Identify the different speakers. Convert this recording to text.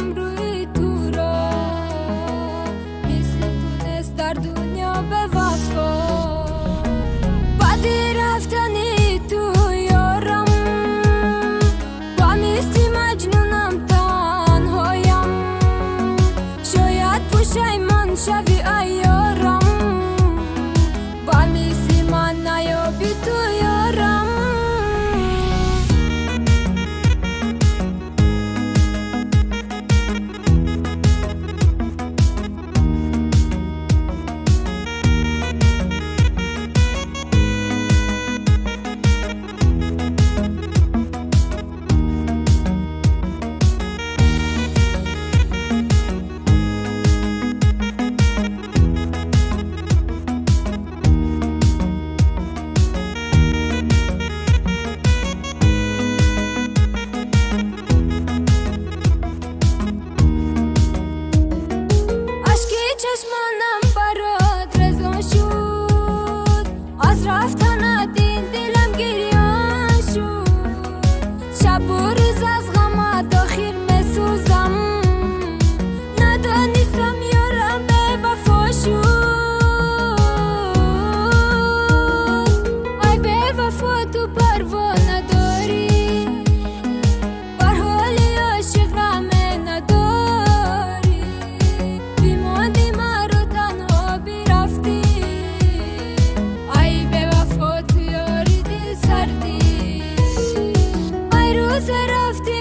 Speaker 1: میرم روی تو را مثل تونست در دنیا به وفا بعد رفتنی تو یارم با مثل مجنونم تنهایم شاید پشیمان شوی ایارم با مثل من نیابی تو یارم چشمانم برات رضا شد از رفتنت این دلم گریان شد شب و روز از غمت داخل میسوزم ندانستم یارم به وفا شد ای به وفا تو پروا نداری بر حالی عاشق رحمه نداری بیماندی مرا تنها برفتی ای به وفا تو یاری دل سردی ای روز رفتی